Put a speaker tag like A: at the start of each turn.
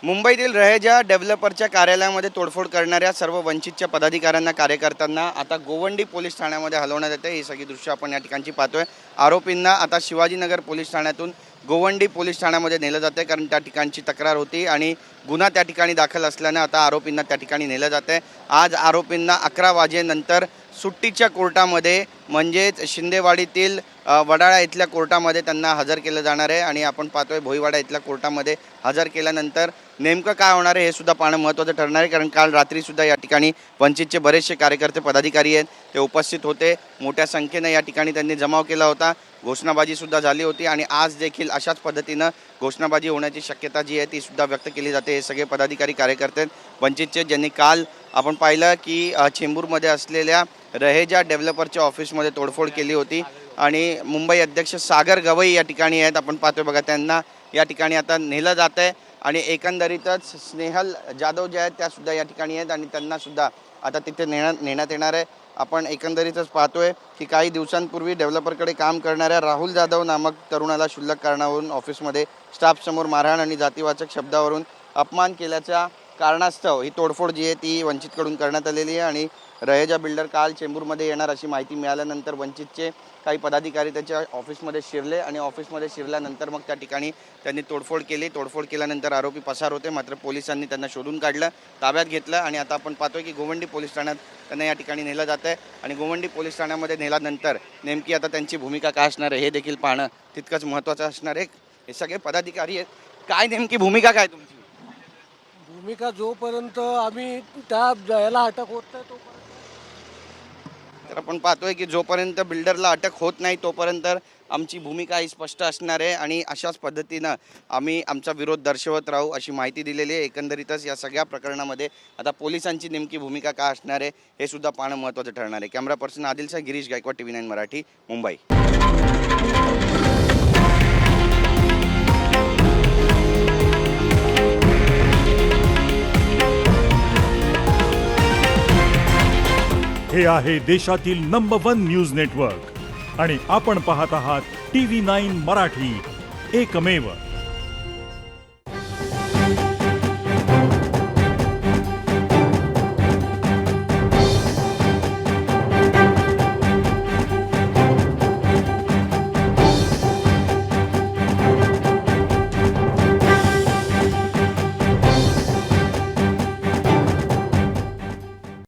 A: मुंबईतील रहेजा डेव्हलपरच्या कार्यालयामध्ये तोडफोड करणाऱ्या सर्व वंचितच्या पदाधिकाऱ्यांना कार्यकर्त्यांना आता गोवंडी पोलीस ठाण्यामध्ये हलवण्यात येते। ही सगळी दृश्य आपण या ठिकाणची पाहतोय। आरोपींना आता शिवाजीनगर पोलीस ठाण्यातून गोवंडी पोलीस ठाण्यामध्ये नेलं जाते, कारण त्या ठिकाणची तक्रार होती आणि गुन्हा त्या ठिकाणी दाखल असल्याने आता आरोपींना त्या ठिकाणी नेलं जाते। आज आरोपींना 11 वाजेनंतर सुट्टीच्या कोर्टामध्ये म्हणजेच शिंदेवाडीतील वडाळा इथल्या कोर्टामध्ये त्यांना हजर केलं जाणार आहे आणि आपण पाहतोय भोईवाडा इथल्या कोर्टामध्ये हजर केल्यानंतर नेमकं काय होणार आहे हे सुद्धा पाहणं महत्त्वाचं ठरणार आहे, कारण काल रात्री सुद्धा या ठिकाणी वंचितचे बरेचसे कार्यकर्ते पदाधिकारी आहेत ते उपस्थित होते। मोठ्या संख्येने या ठिकाणी त्यांनी जमाव केला होता, घोषणाबाजी सुद्धा झाली होती आणि आज देखील अशाच पद्धतीनं घोषणाबाजी होण्याची शक्यता जी आहे ती सुद्धा व्यक्त केली जाते। हे सगळे पदाधिकारी कार्यकर्ते वंचितचे ज्यांनी काल आपण पाहिलं की चेंबूरमध्ये असलेल्या रहेजा डेव्हलपरच्या ऑफिसमध्ये तोडफोड केली होती आणि मुंबई अध्यक्ष सागर गवई या ठिकाणी आहेत। आपण पाहतोय बघा, त्यांना या ठिकाणी आता नेलं जात आहे आणि एकंदरीतच स्नेहल जाधव जे आहेत त्या सुद्धा या ठिकाणी आहेत आणि त्यांना सुद्धा आता तिथे नेण्यात येणार आहे। आपण एकंदरीतच पाहतोय की काही दिवसांपूर्वी डेव्हलपरकडे काम करणाऱ्या राहुल जाधव नामक तरुणाला क्षुल्लक कारणावरून ऑफिसमध्ये स्टाफसमोर मारहाण आणि जातीवाचक शब्दावरून अपमान केल्याच्या कारणास्तव ही तोडफोड जी आहे ती वंचितकडून करण्यात आलेली आहे आणि रहेजा बिल्डर काल चेंबूरमध्ये येणार अशी माहिती मिळाल्यानंतर वंचितचे काही पदाधिकारी त्याच्या ऑफिसमध्ये शिरले आणि ऑफिसमध्ये शिरल्यानंतर मग त्या ठिकाणी त्यांनी तोडफोड केली। तोडफोड केल्यानंतर आरोपी पसार होते, मात्र पोलिसांनी त्यांना शोधून काढलं, ताब्यात घेतलं आणि आता आपण पाहतोय की गोवंडी पोलीस ठाण्यात त्यांना या ठिकाणी नेलं जातं आहे आणि गोवंडी पोलीस ठाण्यामध्ये नेल्यानंतर नेमकी आता त्यांची भूमिका काय असणार आहे हे देखील पाहणं तितकंच महत्त्वाचं असणार आहे। हे सगळे पदाधिकारी आहेत, काय नेमकी भूमिका काय तुमची?
B: भूमिका जोपर्यंत आम्ही त्या याला अटक होत नाही तोपर्यंत
A: तर आपण पाहतोय की जोपर्यंत बिल्डरला अटक होत नाही तोपर्यंत आमची भूमिका ही स्पष्ट असणार आहे आणि अशाच पद्धतीनं आम्ही आमचा विरोध दर्शवत राहू अशी माहिती दिलेली आहे। एकंदरीतच या सगळ्या प्रकरणामध्ये आता पोलिसांची नेमकी भूमिका काय असणार आहे हे सुद्धा पाहणं महत्त्वाचं ठरणार आहे। कॅमेरा पर्सन आदिलचा गिरीश गायकवाड, TV9 मराठी, मुंबई।
C: हे आहे देशातील नंबर 1 न्यूज नेटवर्क आणि आपण पाहत आहात TV9 मराठी, एकमेव।